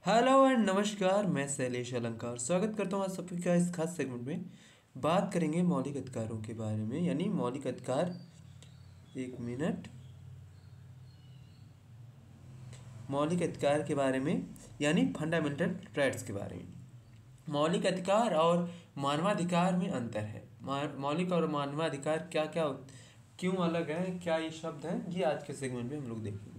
Hello and नमस्कार। मैं शैलेश अलंकार स्वागत करता हूँ आप सभी का इस खास सेगमेंट में। बात करेंगे मौलिक अधिकारों के बारे में, यानी मौलिक अधिकार। एक मिनट। मौलिक अधिकार के बारे में यानी फंडामेंटल राइट्स के बारे में। मौलिक अधिकार और मानवाधिकार में अंतर है। मौलिक और मानवाधिकार क्या क्या क्यों अलग है, क्या ये शब्द हैं, ये आज के सेगमेंट में हम लोग देखेंगे।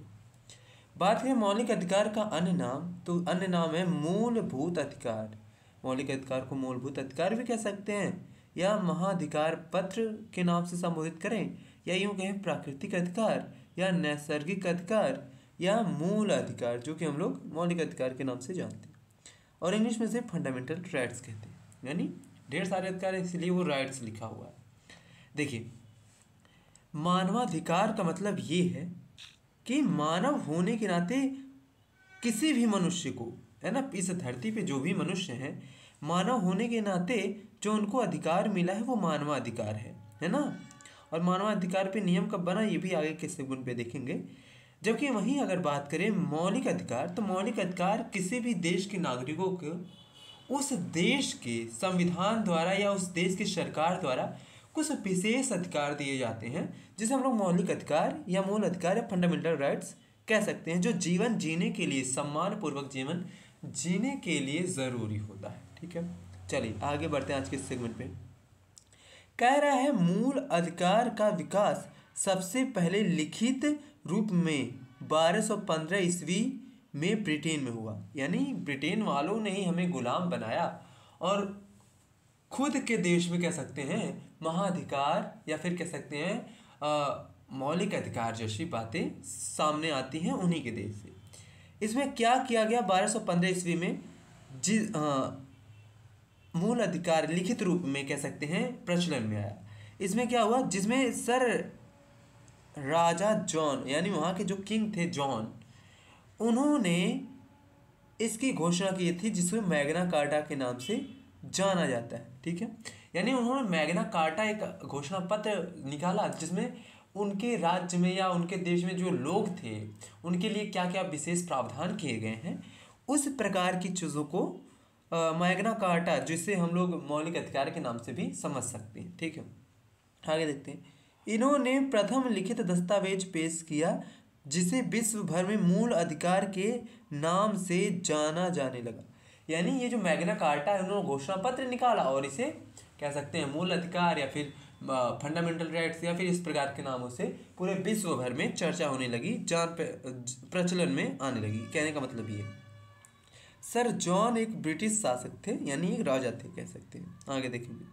बात करें मौलिक अधिकार का अन्य नाम, तो अन्य नाम है मूलभूत अधिकार। मौलिक अधिकार को मूलभूत अधिकार भी कह सकते हैं, या महाधिकार पत्र के नाम से संबोधित करें, या यूं कहें प्राकृतिक अधिकार, या नैसर्गिक अधिकार, या मूल अधिकार, जो कि हम लोग मौलिक अधिकार के नाम से जानते हैं। और इंग्लिश में से फंडामेंटल राइट्स कहते हैं, यानी ढेर सारे अधिकार हैं इसलिए वो राइट्स लिखा हुआ है। देखिए, मानवाधिकार का मतलब ये है कि मानव होने के नाते किसी भी मनुष्य को, है ना, इस धरती पे जो भी मनुष्य हैं, मानव होने के नाते जो उनको अधिकार मिला है वो मानवाधिकार है ना। और मानवाधिकार पे नियम कब बना ये भी आगे के सेगमेंट पे देखेंगे। जबकि वहीं अगर बात करें मौलिक अधिकार, तो मौलिक अधिकार किसी भी देश के नागरिकों को उस देश के संविधान द्वारा या उस देश की सरकार द्वारा कुछ विशेष अधिकार दिए जाते हैं, जिसे हम लोग मौलिक अधिकार या मूल अधिकार या फंडामेंटल राइट्स कह सकते हैं, जो जीवन जीने के लिए, सम्मान पूर्वक जीवन जीने के लिए ज़रूरी होता है। ठीक है, चलिए आगे बढ़ते हैं आज के सेगमेंट पे। कह रहा है मूल अधिकार का विकास सबसे पहले लिखित रूप में 1215 ईस्वी में ब्रिटेन में हुआ। यानी ब्रिटेन वालों ने ही हमें गुलाम बनाया और खुद के देश में कह सकते हैं महाधिकार या फिर कह सकते हैं मौलिक अधिकार जैसी बातें सामने आती हैं उन्हीं के देश से। इसमें क्या किया गया 1215 ईस्वी में, मूल अधिकार लिखित रूप में कह सकते हैं प्रचलन में आया। इसमें क्या हुआ, जिसमें सर राजा जॉन, यानी वहाँ के जो किंग थे जॉन, उन्होंने इसकी घोषणा की थी, जिसमें मैग्ना कार्टा के नाम से जाना जाता है। ठीक है, यानी उन्होंने मैग्ना कार्टा एक घोषणा पत्र निकाला, जिसमें उनके राज्य में या उनके देश में जो लोग थे उनके लिए क्या क्या विशेष प्रावधान किए गए हैं, उस प्रकार की चीज़ों को मैग्ना कार्टा, जिसे हम लोग मौलिक अधिकार के नाम से भी समझ सकते हैं। ठीक है, आगे देखते हैं। इन्होंने प्रथम लिखित दस्तावेज पेश किया, जिसे विश्व भर में मूल अधिकार के नाम से जाना जाने लगा। यानी ये जो मैग्ना कार्टा है, उन्होंने घोषणा पत्र निकाला और इसे कह सकते हैं मूल अधिकार या फिर फंडामेंटल राइट्स या फिर इस प्रकार के नामों से पूरे विश्व भर में चर्चा होने लगी, प्रचलन में आने लगी। कहने का मतलब ये, सर जॉन एक ब्रिटिश शासक थे, यानी एक राजा थे कह सकते हैं। आगे देखेंगे।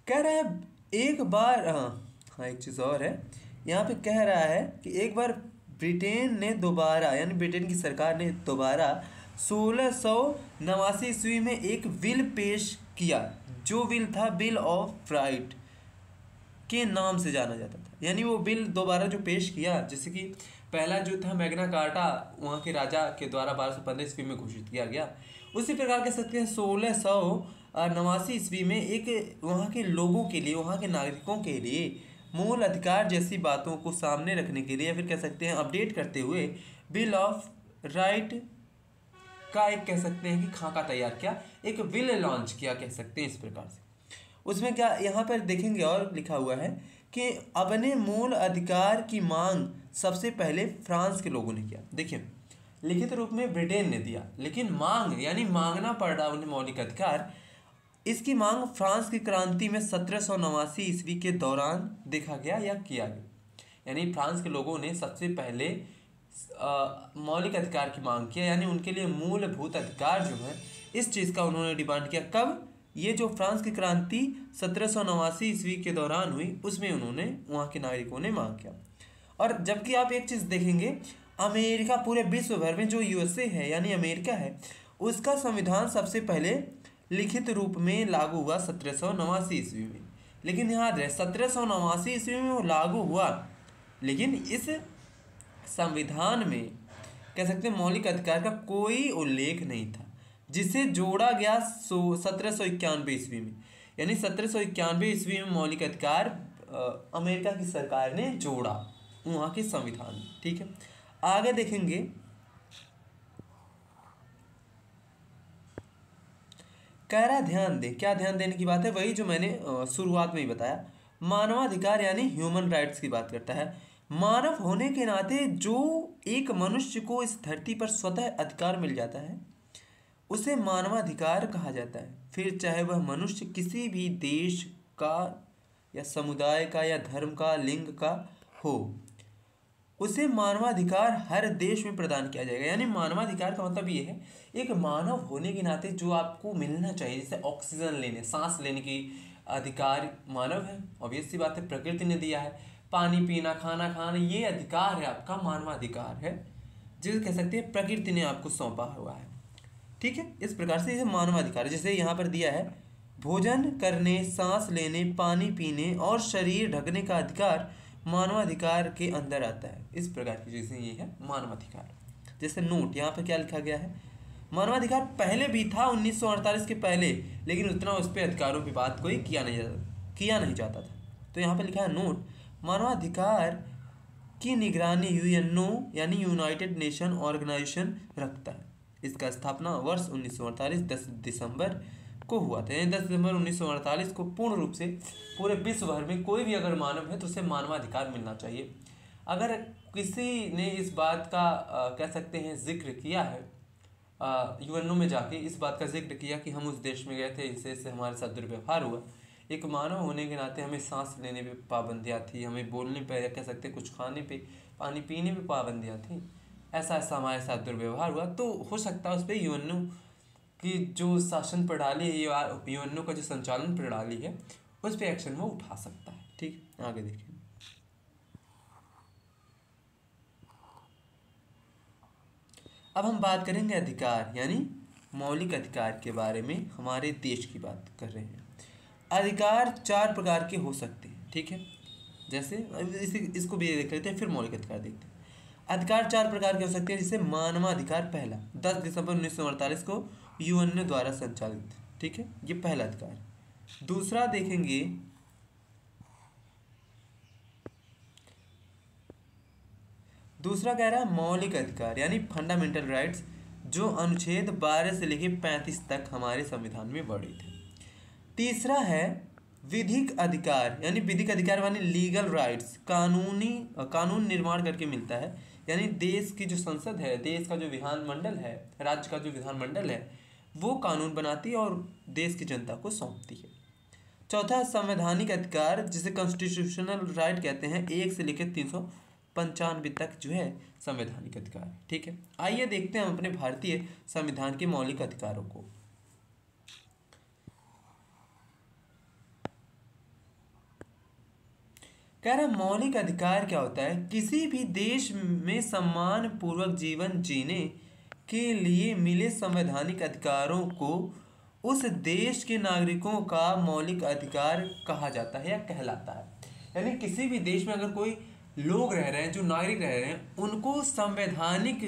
कह रहा है एक बार, हाँ एक चीज़ और है यहाँ पे, कह रहा है कि एक बार ब्रिटेन ने दोबारा, यानी ब्रिटेन की सरकार ने दोबारा 1689 ईस्वी में एक बिल पेश किया, जो बिल था बिल ऑफ राइट के नाम से जाना जाता था। यानी वो बिल दोबारा जो पेश किया, जैसे कि पहला जो था मैग्ना कार्टा वहाँ के राजा के द्वारा 1215 ईस्वी में घोषित किया गया, उसी प्रकार कह सकते हैं 1689 ईस्वी में एक वहाँ के लोगों के लिए, वहाँ के नागरिकों के लिए मूल अधिकार जैसी बातों को सामने रखने के लिए, या फिर कह सकते हैं अपडेट करते हुए बिल ऑफ राइट का एक कह सकते हैं कि खाका तैयार किया, एक बिल लॉन्च किया कह सकते हैं इस प्रकार से। उसमें क्या यहाँ पर देखेंगे और लिखा हुआ है कि अपने मूल अधिकार की मांग सबसे पहले फ्रांस के लोगों ने किया। देखिए, लिखित रूप में ब्रिटेन ने दिया, लेकिन मांग यानी मांगना पड़ रहा उन्हें मौलिक अधिकार, इसकी मांग फ्रांस की क्रांति में 1789 ईस्वी के दौरान देखा गया या किया गया। यानी फ्रांस के लोगों ने सबसे पहले मौलिक अधिकार की मांग किया, यानी उनके लिए मूलभूत अधिकार जो है इस चीज़ का उन्होंने डिमांड किया। कब? ये जो फ्रांस की क्रांति 1789 ईस्वी के दौरान हुई, उसमें उन्होंने, वहाँ के नागरिकों ने मांग किया। और जबकि आप एक चीज़ देखेंगे, अमेरिका, पूरे विश्व भर में जो यूएसए है यानी अमेरिका है, उसका संविधान सबसे पहले लिखित रूप में लागू हुआ 1789 ईस्वी में। लेकिन याद रहे 1789 ईस्वी में वो लागू हुआ, लेकिन इस संविधान में कह सकते हैं मौलिक अधिकार का कोई उल्लेख नहीं था, जिसे जोड़ा गया 1791 ईस्वी में। यानी 1791 ईस्वी में मौलिक अधिकार अमेरिका की सरकार ने जोड़ा वहाँ के संविधान में। ठीक है, आगे देखेंगे। कह रहा ध्यान दें, क्या ध्यान देने की बात है, वही जो मैंने शुरुआत में ही बताया। मानवाधिकार यानी ह्यूमन राइट्स की बात करता है। मानव होने के नाते जो एक मनुष्य को इस धरती पर स्वतः अधिकार मिल जाता है उसे मानवाधिकार कहा जाता है। फिर चाहे वह मनुष्य किसी भी देश का या समुदाय का या धर्म का, लिंग का हो, उसे मानवाधिकार हर देश में प्रदान किया जाएगा। यानी मानवाधिकार का मतलब ये है, एक मानव होने के नाते जो आपको मिलना चाहिए, जैसे ऑक्सीजन लेने, सांस लेने की अधिकार मानव है, ऑब्वियस सी बात है, प्रकृति ने दिया है। पानी पीना, खाना खाना, ये अधिकार है आपका, मानवाधिकार है, जिसे कह सकते हैं प्रकृति ने आपको सौंपा हुआ है। ठीक है, इस प्रकार से ये मानवाधिकार है। जैसे यहाँ पर दिया है, भोजन करने, सांस लेने, पानी पीने और शरीर ढकने का अधिकार मानवाधिकार के अंदर आता है। इस प्रकार की चीज़ें ये है मानवाधिकार। जैसे नोट, यहाँ पर क्या लिखा गया है, मानवाधिकार पहले भी था 1948 के पहले, लेकिन उतना उस पर अधिकारों की बात कोई किया नहीं जाता था। तो यहाँ पर लिखा है नोट, मानवाधिकार की निगरानी यूएनओ यानी यूनाइटेड नेशन ऑर्गेनाइजेशन रखता है। इसका स्थापना वर्ष 1948 10 दिसंबर को हुआ था। यानी 10 दिसंबर 1948 को पूर्ण रूप से पूरे विश्व भर में कोई भी अगर मानव है तो उसे मानवाधिकार मिलना चाहिए। अगर किसी ने इस बात का कह सकते हैं जिक्र किया है, यूएनओ में जाके इस बात का जिक्र किया कि हम उस देश में गए थे, इससे हमारे साथ दुर्व्यवहार हुआ, एक मानव होने के नाते हमें सांस लेने पे पाबंदियाँ थी, हमें बोलने पे या कह सकते कुछ खाने पे, पानी पीने पे पाबंदियाँ थी, ऐसा ऐसा हमारे साथ दुर्व्यवहार हुआ, तो हो सकता है उस पर यूएनओ की जो शासन प्रणाली है, यूएनओ का जो संचालन प्रणाली है, उस पर एक्शन वो उठा सकता है। ठीक, आगे देखिए। अब हम बात करेंगे अधिकार यानी मौलिक अधिकार के बारे में। हमारे देश की बात कर रहे हैं। अधिकार 4 प्रकार के हो सकते हैं। ठीक है, जैसे इसको भी देख लेते हैं, फिर मौलिक अधिकार देखते हैं। अधिकार 4 प्रकार के हो सकते हैं, जैसे मानवाधिकार पहला 10 दिसंबर 1948 को यूएनओ द्वारा संचालित। ठीक है, ये पहला अधिकार। दूसरा देखेंगे, दूसरा कह रहा है मौलिक अधिकार यानी फंडामेंटल राइट्स, जो अनुच्छेद 12 से लेकर 35 तक हमारे संविधान में वर्णित है। तीसरा है विधिक अधिकार यानी विधिक अधिकार माने लीगल राइट्स, कानून निर्माण करके मिलता है। यानी देश की जो संसद है, देश का जो विधानमंडल है, राज्य का जो विधानमंडल है, वो कानून बनाती है और देश की जनता को सौंपती है। चौथा संवैधानिक अधिकार, जिसे कॉन्स्टिट्यूशनल राइट कहते हैं, 1 से लेकर 395 तक जो है संवैधानिक अधिकार। ठीक है, आइए देखते हैं हम अपने भारतीय संविधान के मौलिक अधिकारों को। कह रहा मौलिक अधिकार क्या होता है, किसी भी देश में सम्मान पूर्वक जीवन जीने के लिए मिले संवैधानिक अधिकारों को उस देश के नागरिकों का मौलिक अधिकार कहा जाता है या कहलाता है। यानी किसी भी देश में अगर कोई लोग रह रहे हैं, जो नागरिक रह रहे हैं, उनको संवैधानिक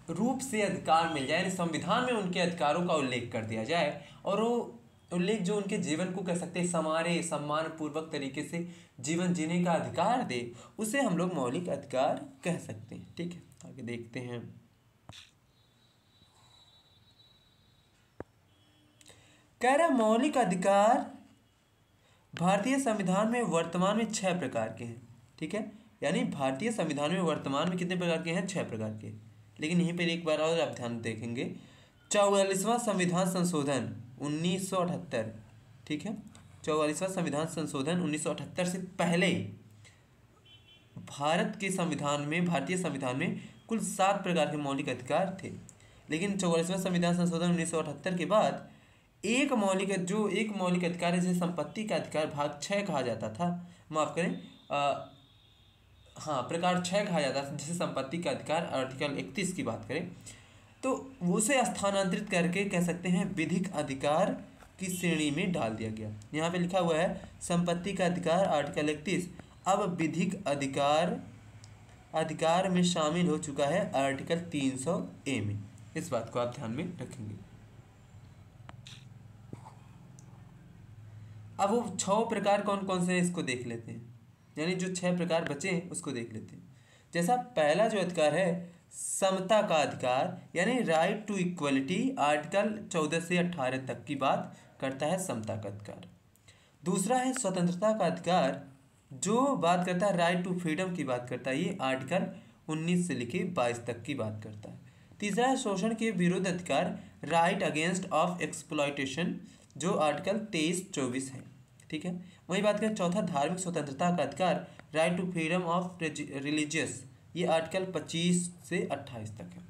रूप से अधिकार मिल जाए, यानी संविधान में उनके अधिकारों का उल्लेख कर दिया जाए, और वो उल्लेख जो उनके जीवन को कह सकते हैं समारे सम्मान पूर्वक तरीके से जीवन जीने का अधिकार दे, उसे हम लोग मौलिक अधिकार कह सकते हैं। ठीक है, आगे देखते हैं। कह रहा मौलिक अधिकार भारतीय संविधान में वर्तमान में 6 प्रकार के हैं। ठीक है, यानी भारतीय संविधान में वर्तमान में कितने प्रकार के हैं, 6 प्रकार के। लेकिन यहीं पर एक बार और आप ध्यान देखेंगे, 44वां संविधान संशोधन 1978। ठीक है, 44वां संविधान संशोधन 1978 से पहले भारत के संविधान में, भारतीय संविधान में कुल 7 प्रकार के मौलिक अधिकार थे। लेकिन 44वां संविधान संशोधन 1978 के बाद एक मौलिक अधिकार है, जिसे संपत्ति का अधिकार भाग 6 कहा जाता था, माफ करें, प्रकार 6 कहा जाता था, जिसे संपत्ति का अधिकार आर्टिकल 31 की बात करें तो उसे स्थानांतरित करके कह सकते हैं विधिक अधिकार की श्रेणी में डाल दिया गया। यहाँ पे लिखा हुआ है संपत्ति का अधिकार आर्टिकल 31 अब विधिक अधिकार में शामिल हो चुका है आर्टिकल 300A में। इस बात को आप ध्यान में रखेंगे। अब वो 6 प्रकार कौन कौन से हैं, इसको देख लेते हैं। यानी जो 6 प्रकार बचे हैं उसको देख लेते हैं। जैसा पहला जो अधिकार है समता का अधिकार, यानी राइट टू इक्वलिटी, आर्टिकल 14 से 18 तक की बात करता है समता का अधिकार। दूसरा है स्वतंत्रता का अधिकार, जो बात करता है राइट टू फ्रीडम की बात करता है, ये आर्टिकल 19 से लेके 22 तक की बात करता है। तीसरा है शोषण के विरुद्ध अधिकार, राइट अगेंस्ट ऑफ एक्सप्लॉयटेशन, जो आर्टिकल 23-24 है। ठीक है, वही बात करें चौथा धार्मिक स्वतंत्रता का अधिकार, right to freedom of religious, ये आर्टिकल 25 से 28 तक है।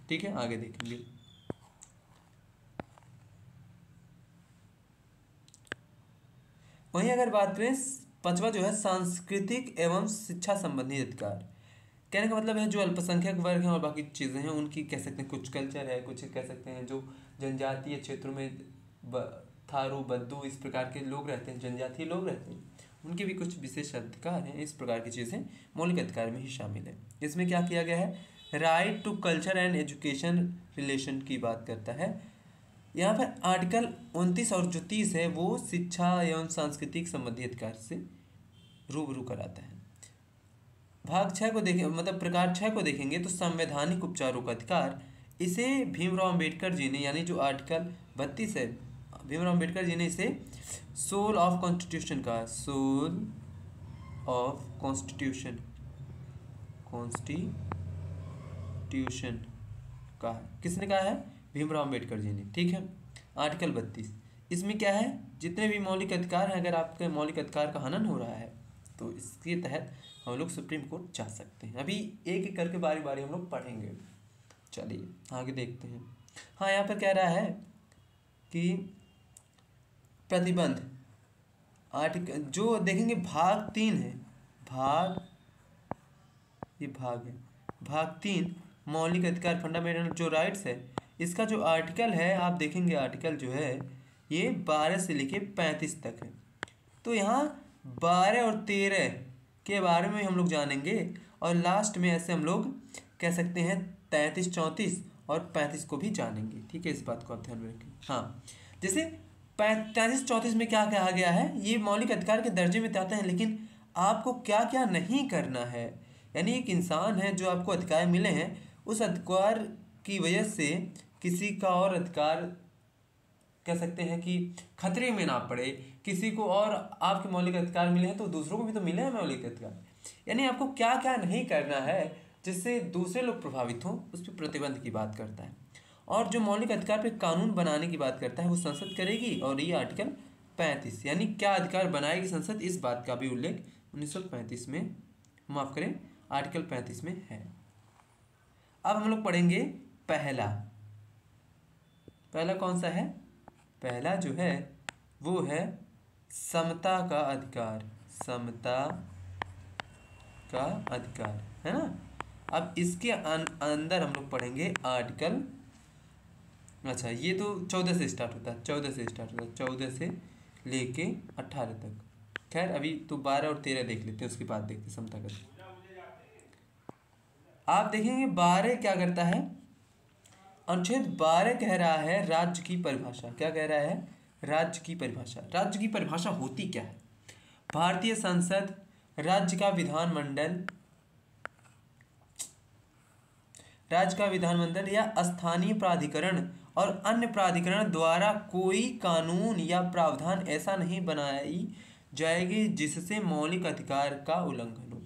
ठीक है, आगे देखेंगे। वहीं अगर बात करें पांचवा जो है सांस्कृतिक एवं शिक्षा संबंधी अधिकार, कहने का मतलब है जो अल्पसंख्यक वर्ग हैं और बाकी चीज़ें हैं उनकी कह सकते हैं, कुछ कल्चर है, कुछ कह सकते हैं जो जनजातीय क्षेत्रों में थारू बद्दू इस प्रकार के लोग रहते हैं, जनजातीय लोग रहते हैं, उनके भी कुछ विशेष अधिकार हैं। इस प्रकार की चीज़ें मौलिक अधिकार में ही शामिल है। इसमें क्या किया गया है, right to culture and education relation की बात करता है। यहाँ पर आर्टिकल 29 और जो 30 है वो शिक्षा एवं सांस्कृतिक संबंधी अधिकार से रूबरू कराता है। भाग 6 को देखें, मतलब प्रकार 6 को देखेंगे तो संवैधानिक उपचारों का अधिकार, इसे भीमराव अंबेडकर जी ने, यानी जो आर्टिकल 32 है, भीमराव अंबेडकर जी ने इसे सोल ऑफ कॉन्स्टिट्यूशन कहा, सोल ऑफ कॉन्स्टिट्यूशन, कॉन्स्टिट्यूशन कहा, किसने कहा है, भीमराव अंबेडकर जी ने। ठीक है, आर्टिकल 32, इसमें क्या है, जितने भी मौलिक अधिकार हैं, अगर आपके मौलिक अधिकार का हनन हो रहा है तो इसके तहत हम लोग सुप्रीम कोर्ट जा सकते हैं। अभी एक एक करके बारी बारी हम लोग पढ़ेंगे। चलिए आगे देखते हैं। हाँ, यहाँ पर कह रहा है कि प्रतिबंध, आर्टिकल जो देखेंगे भाग 3 है, भाग, ये भाग है, भाग 3 मौलिक अधिकार फंडामेंटल जो राइट्स है, इसका जो आर्टिकल है आप देखेंगे, आर्टिकल जो है ये 12 से लेके 35 तक है। तो यहाँ 12 और 13 के बारे में हम लोग जानेंगे और लास्ट में ऐसे हम लोग कह सकते हैं 33, 34 और 35 को भी जानेंगे। ठीक है, इस बात को आप ध्यान में रखें। हाँ, जैसे 33, 34 में क्या कहा गया है, ये मौलिक अधिकार के दर्जे में आते हैं, लेकिन आपको क्या क्या नहीं करना है, यानी एक इंसान है जो आपको अधिकार मिले हैं, उस अधिकार की वजह से किसी का और अधिकार कह सकते हैं कि खतरे में ना पड़े, किसी को और आपके मौलिक अधिकार मिले हैं तो दूसरों को भी तो मिले हैं मौलिक अधिकार, यानी आपको क्या क्या नहीं करना है जिससे दूसरे लोग प्रभावित हों, उस पर प्रतिबंध की बात करता है। और जो मौलिक अधिकार पे कानून बनाने की बात करता है वो संसद करेगी, और ये आर्टिकल 35 यानी क्या अधिकार बनाएगी संसद, इस बात का भी उल्लेख 1935 में, माफ करें, आर्टिकल 35 में है। अब हम लोग पढ़ेंगे पहला कौन सा है, पहला जो है वो है समता का अधिकार, समता का अधिकार है ना। अब इसके अंदर हम लोग पढ़ेंगे आर्टिकल, अच्छा ये तो 14 से स्टार्ट होता है, 14 से लेके 18 तक। खैर अभी तो 12 और 13 देख लेते हैं, उसके बाद देखते हैं समता का। आप देखेंगे 12 क्या करता है, अनुच्छेद 12 कह रहा है राज्य की परिभाषा, क्या कह रहा है, राज्य की परिभाषा। राज्य की परिभाषा होती क्या है, भारतीय संसद, राज्य का विधानमंडल या स्थानीय प्राधिकरण और अन्य प्राधिकरण द्वारा कोई कानून या प्रावधान ऐसा नहीं बनाई जाएगी जिससे मौलिक अधिकार का उल्लंघन हो।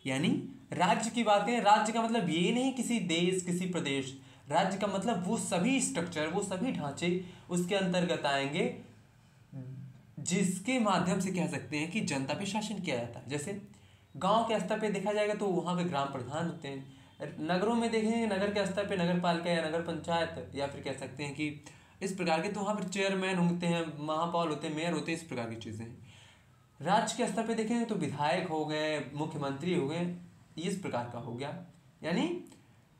यानी राज्य की बात करें, राज्य का मतलब ये नहीं किसी देश, किसी प्रदेश, राज्य का मतलब वो सभी स्ट्रक्चर, वो सभी ढांचे उसके अंतर्गत आएंगे जिसके माध्यम से कह सकते हैं कि जनता पे शासन किया जाता है। जैसे गांव के स्तर पे देखा जाएगा तो वहाँ पे ग्राम प्रधान होते हैं, नगरों में देखेंगे नगर के स्तर पे नगर पालिका या नगर पंचायत, या फिर कह सकते हैं कि इस प्रकार के, तो वहाँ पर चेयरमैन होते हैं, महापौर होते हैं, मेयर होते हैं, इस प्रकार की चीज़ें हैं। राज्य के स्तर पे देखेंगे तो विधायक हो गए, मुख्यमंत्री हो गए, इस प्रकार का हो गया, यानी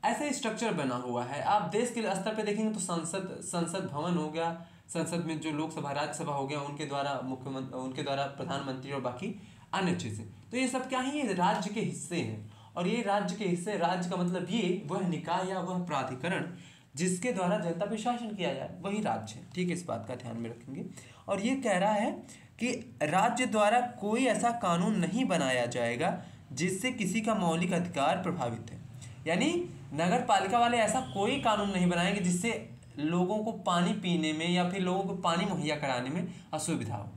ऐसे स्ट्रक्चर बना हुआ है। आप देश के स्तर पे देखेंगे तो संसद भवन हो गया, संसद में जो लोकसभा राज्यसभा हो गया, उनके द्वारा मुख्यमंत्री, उनके द्वारा प्रधानमंत्री और बाकी अन्य चीज़ें, तो ये सब क्या है, ये राज्य के हिस्से हैं। और ये राज्य के हिस्से, राज्य का मतलब ये वह निकाय या वह प्राधिकरण जिसके द्वारा जनता पे शासन किया जाए, वही राज्य है। ठीक है, इस बात का ध्यान में रखेंगे। और ये कह रहा है कि राज्य द्वारा कोई ऐसा कानून नहीं बनाया जाएगा जिससे किसी का मौलिक अधिकार प्रभावित है। यानी नगर पालिका वाले ऐसा कोई कानून नहीं बनाएंगे जिससे लोगों को पानी पीने में या फिर लोगों को पानी मुहैया कराने में असुविधा हो।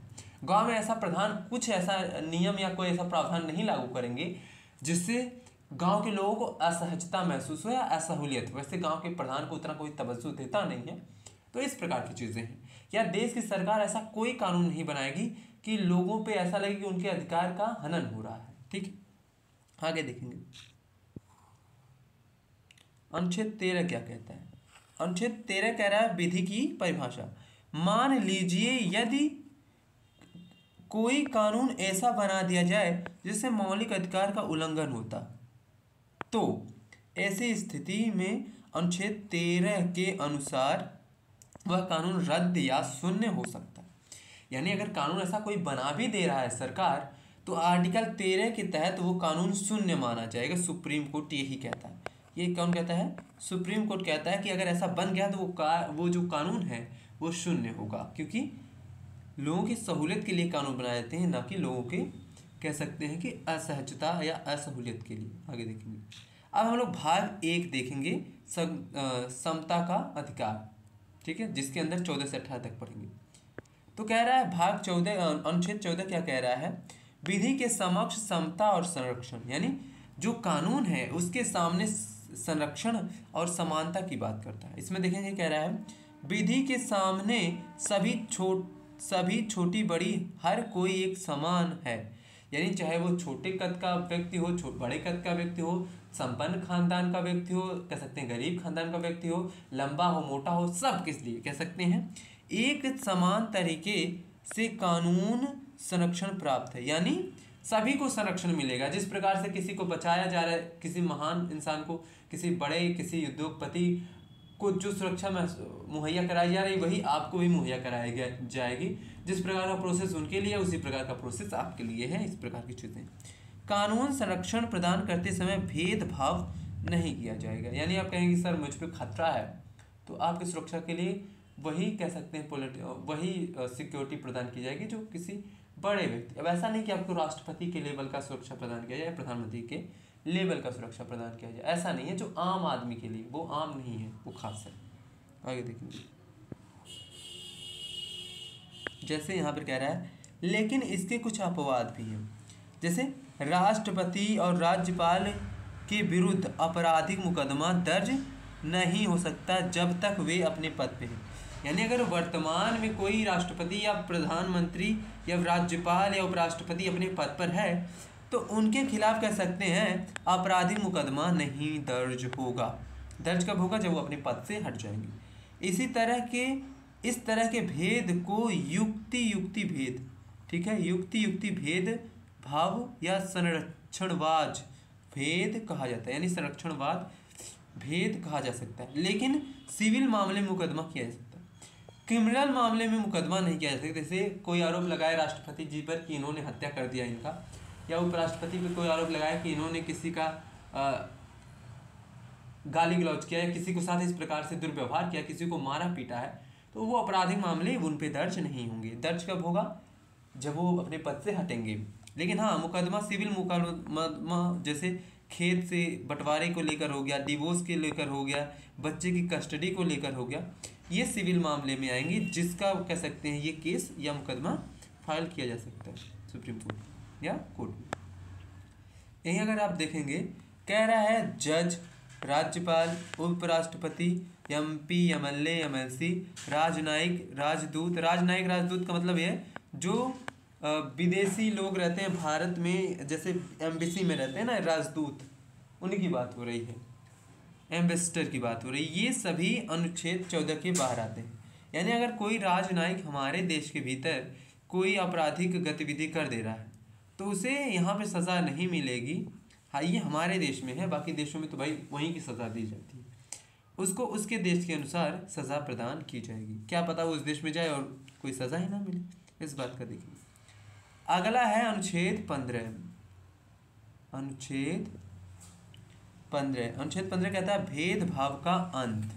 गांव में ऐसा कुछ ऐसा नियम या कोई ऐसा प्रावधान नहीं लागू करेंगे जिससे गांव के लोगों को असहजता महसूस हो या असहूलियत। वैसे गांव के प्रधान को उतना कोई तवज्जो देता नहीं है, तो इस प्रकार की चीज़ें हैं। या देश की सरकार ऐसा कोई कानून नहीं बनाएगी कि लोगों पे ऐसा लगे कि उनके अधिकार का हनन हो रहा है। ठीक है, आगे देखेंगे अनुच्छेद 13 क्या कहता है। अनुच्छेद 13 कह रहा है विधि की परिभाषा। मान लीजिए यदि कोई कानून ऐसा बना दिया जाए जिससे मौलिक अधिकार का उल्लंघन होता, तो ऐसी स्थिति में अनुच्छेद 13 के अनुसार वह कानून रद्द या शून्य हो सकता है। यानी अगर कानून ऐसा कोई बना भी दे रहा है सरकार, तो आर्टिकल 13 के तहत वो कानून शून्य माना जाएगा। सुप्रीम कोर्ट यही कहता है। ये कौन कहता है? सुप्रीम कोर्ट कहता है कि अगर ऐसा बन गया तो वो जो कानून है वो शून्य होगा, क्योंकि लोगों की सहूलियत के लिए कानून बनाए जाते हैं, ना कि लोगों के कह सकते हैं कि असहजता या असहूलियत के लिए। आगे देखेंगे। अब हम लोग भाग 1 देखेंगे, समता का अधिकार। ठीक है, जिसके अंदर 14 से 18 तक पढ़ेंगे। तो कह रहा है भाग 14 अनुच्छेद 14 क्या कह रहा है? विधि के समक्ष समता और संरक्षण, यानी जो कानून है उसके सामने संरक्षण और समानता की बात करता है। इसमें देखेंगे कह रहा है विधि के सामने सभी छोटी बड़ी हर कोई एक समान है। यानी चाहे वो छोटे कद का व्यक्ति हो, बड़े कद का व्यक्ति हो, संपन्न खानदान का व्यक्ति हो, कह सकते हैं गरीब खानदान का व्यक्ति हो, लंबा हो मोटा हो, सब किस लिए कह सकते हैं एक समान तरीके से कानून संरक्षण प्राप्त है। यानी सभी को संरक्षण मिलेगा। जिस प्रकार से किसी को बचाया जा रहा है, किसी महान इंसान को, किसी बड़े किसी उद्योगपति को जो सुरक्षा मुहैया कराई जा रही, वही आपको भी मुहैया कराई जाएगी। जिस प्रकार का प्रोसेस उनके लिए उसी प्रकार का प्रोसेस आपके लिए है। इस प्रकार की चीज़ें। कानून संरक्षण प्रदान करते समय भेदभाव नहीं किया जाएगा। यानी आप कहेंगे सर मुझ पर खतरा है, तो आपकी सुरक्षा के लिए वही कह सकते हैं वही सिक्योरिटी प्रदान की जाएगी जो किसी बड़े व्यक्ति। अब ऐसा नहीं कि आपको राष्ट्रपति के लेवल का सुरक्षा प्रदान किया जाए, प्रधानमंत्री के लेवल का सुरक्षा प्रदान किया जाए, ऐसा नहीं है। जो आम आदमी के लिए, वो आम नहीं है, वो खास है। आगे देखेंगे। जैसे यहाँ पर कह रहा है लेकिन इसके कुछ अपवाद भी हैं। जैसे राष्ट्रपति और राज्यपाल के विरुद्ध आपराधिक मुकदमा दर्ज नहीं हो सकता जब तक वे अपने पद पे हैं। यानी अगर वर्तमान में कोई राष्ट्रपति या प्रधानमंत्री या राज्यपाल या उपराष्ट्रपति अपने पद पर है, तो उनके खिलाफ कह सकते हैं आपराधिक मुकदमा नहीं दर्ज होगा। दर्ज कब होगा? जब वो अपने पद से हट जाएंगे। इस तरह के भेद को युक्ति भेद, ठीक है, युक्ति भेद भाव या संरक्षणवाद भेद कहा जाता है। यानी संरक्षणवाद भेद कहा जा सकता है। लेकिन सिविल मामले में मुकदमा किया जा सकता है, क्रिमिनल मामले में मुकदमा नहीं किया जा सकता। जैसे कोई आरोप लगाए राष्ट्रपति जी पर कि इन्होंने हत्या कर दिया इनका, या उपराष्ट्रपति पर कोई आरोप लगाया कि इन्होंने किसी का गाली गलौज किया या किसी को साथ इस प्रकार से दुर्व्यवहार किया, किसी को मारा पीटा है, तो वो आपराधिक मामले उन पे दर्ज नहीं होंगे। दर्ज कब होगा? जब वो अपने पद से हटेंगे। लेकिन हाँ, मुकदमा सिविल मुकदमा जैसे खेत से बंटवारे को लेकर हो गया, डिवोर्स के लेकर हो गया, बच्चे की कस्टडी को लेकर हो गया, ये सिविल मामले में आएंगे, जिसका कह सकते हैं ये केस या मुकदमा फाइल किया जा सकता है सुप्रीम कोर्ट या कोर्ट में। यहीं अगर आप देखेंगे कह रहा है जज, राज्यपाल, उपराष्ट्रपति, MP, MLA, MLC, राजनयिक, राजदूत। राजनयिक राजदूत का मतलब ये जो विदेशी लोग रहते हैं भारत में, जैसे एम्बेसी में रहते हैं ना राजदूत, उनकी बात हो रही है, एम्बेसडर की बात हो रही है। ये सभी अनुच्छेद 14 के बाहर आते हैं। यानी अगर कोई राजनयिक हमारे देश के भीतर कोई आपराधिक गतिविधि कर दे रहा है, तो उसे यहाँ पे सज़ा नहीं मिलेगी। हाँ, ये हमारे देश में है, बाकी देशों में तो भाई वहीं की सज़ा दी जाती है। उसको उसके देश के अनुसार सज़ा प्रदान की जाएगी। क्या पता वो उस देश में जाए और कोई सज़ा ही ना मिले, इस बात का देखिए। अगला है अनुच्छेद 15। अनुच्छेद 15 कहता है भेदभाव का अंत।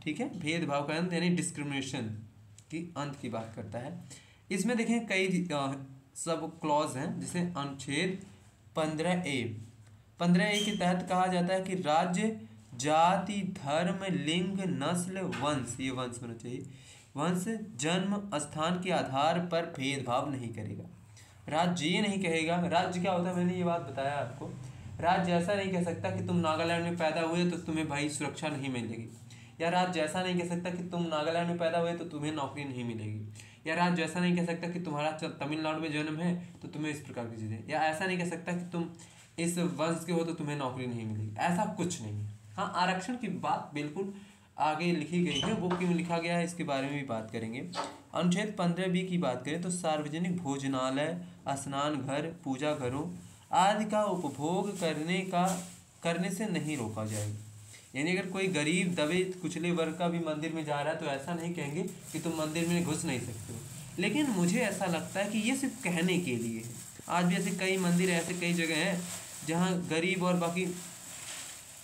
ठीक है, भेदभाव का अंत यानी डिस्क्रिमिनेशन की अंत की बात करता है। इसमें देखें कई सब क्लॉज हैं, जैसे अनुच्छेद 15A। 15A के तहत कहा जाता है कि राज्य जाति, धर्म, लिंग, नस्ल, वंश, ये वंश होना चाहिए, वंश, जन्म स्थान के आधार पर भेदभाव नहीं करेगा। राज्य ये नहीं कहेगा, राज्य क्या होता है मैंने ये बात बताया आपको। राज्य ऐसा नहीं कह सकता कि तुम नागालैंड में पैदा हुए तो तुम्हें भाई सुरक्षा नहीं मिलेगी, या राज्य ऐसा नहीं कह सकता कि तुम नागालैंड में पैदा हुए तो तुम्हें नौकरी नहीं मिलेगी, या राज्य ऐसा नहीं कह सकता कि तुम्हारा तमिलनाडु में जन्म है तो तुम्हें इस प्रकार की चीज़ें, या ऐसा नहीं कह सकता कि तुम इस वंश के हो तो तुम्हें नौकरी नहीं मिलेगी। ऐसा कुछ नहीं है। हाँ, आरक्षण की बात बिल्कुल आगे लिखी गई है, वो क्यों लिखा गया है इसके बारे में भी बात करेंगे। अनुच्छेद 15B की बात करें तो सार्वजनिक भोजनालय, स्नान घर, पूजा घरों आदि का उपभोग करने से नहीं रोका जाएगा। यानी अगर कोई गरीब दबे कुचले वर्ग का भी मंदिर में जा रहा है तो ऐसा नहीं कहेंगे कि तुम मंदिर में घुस नहीं सकते हो। लेकिन मुझे ऐसा लगता है कि ये सिर्फ कहने के लिए है। आज भी ऐसे कई मंदिर, ऐसे कई जगह हैं जहाँ गरीब और बाकी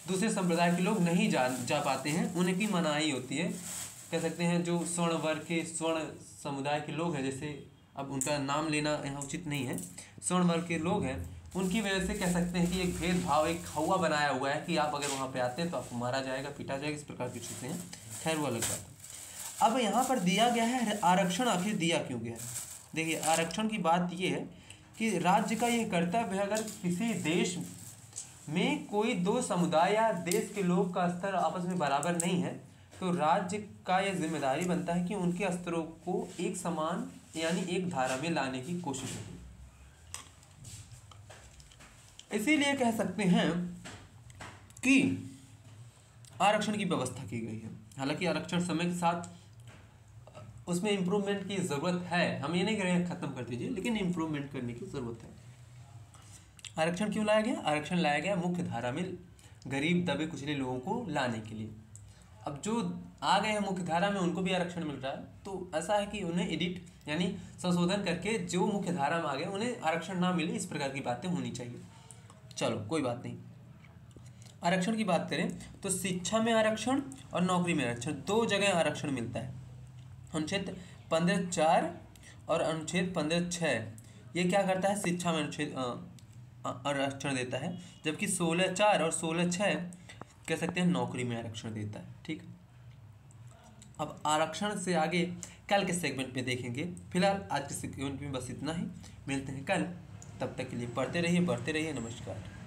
दूसरे संप्रदाय के लोग नहीं जा पाते हैं, उनकी मनाही होती है। कह सकते हैं जो स्वर्ण वर्ग के, स्वर्ण समुदाय के लोग हैं, जैसे अब उनका नाम लेना यहाँ उचित नहीं है, स्वर्ण वर्ग के लोग हैं, उनकी वजह से कह सकते हैं कि एक भेदभाव, एक हवा बनाया हुआ है कि आप अगर वहाँ पे आते हैं तो आपको मारा जाएगा, पीटा जाएगा, इस प्रकार की चीज़ें हैं। खैर वो अलग बात है। अब यहाँ पर दिया गया है आरक्षण, आखिर दिया क्यों गया है? देखिए, आरक्षण की बात ये है कि राज्य का ये कर्तव्य है, अगर किसी देश में कोई दो समुदाय या देश के लोग का स्तर आपस में बराबर नहीं है तो राज्य का यह जिम्मेदारी बनता है कि उनके स्तरों को एक समान यानी एक धारा में लाने की कोशिश होगी। इसीलिए कह सकते हैं कि आरक्षण की व्यवस्था की गई है। हालांकि आरक्षण समय के साथ उसमें इम्प्रूवमेंट की ज़रूरत है, हम ये नहीं कह रहे हैं ख़त्म कर दीजिए, लेकिन इम्प्रूवमेंट करने की ज़रूरत है। आरक्षण क्यों लाया गया? आरक्षण लाया गया मुख्य धारा में गरीब दबे कुचले लोगों को लाने के लिए। अब जो आ गए हैं मुख्य धारा में उनको भी आरक्षण मिल रहा है, तो ऐसा है कि उन्हें एडिट यानी संशोधन करके जो मुख्य धारा में आ गए उन्हें आरक्षण ना मिले, इस प्रकार की बातें होनी चाहिए। चलो कोई बात नहीं। आरक्षण की बात करें तो शिक्षा में आरक्षण और नौकरी में आरक्षण, दो जगह आरक्षण मिलता है। अनुच्छेद 15(4) और अनुच्छेद 15(6) ये क्या करता है? शिक्षा में अनुच्छेद आरक्षण देता है, जबकि 16(4) और 16(6) कह सकते हैं नौकरी में आरक्षण देता है। ठीक, अब आरक्षण से आगे कल के सेगमेंट में देखेंगे। फिलहाल आज के सेगमेंट में बस इतना ही, मिलते हैं कल, तब तक के लिए पढ़ते रहिए, बढ़ते रहिए। नमस्कार।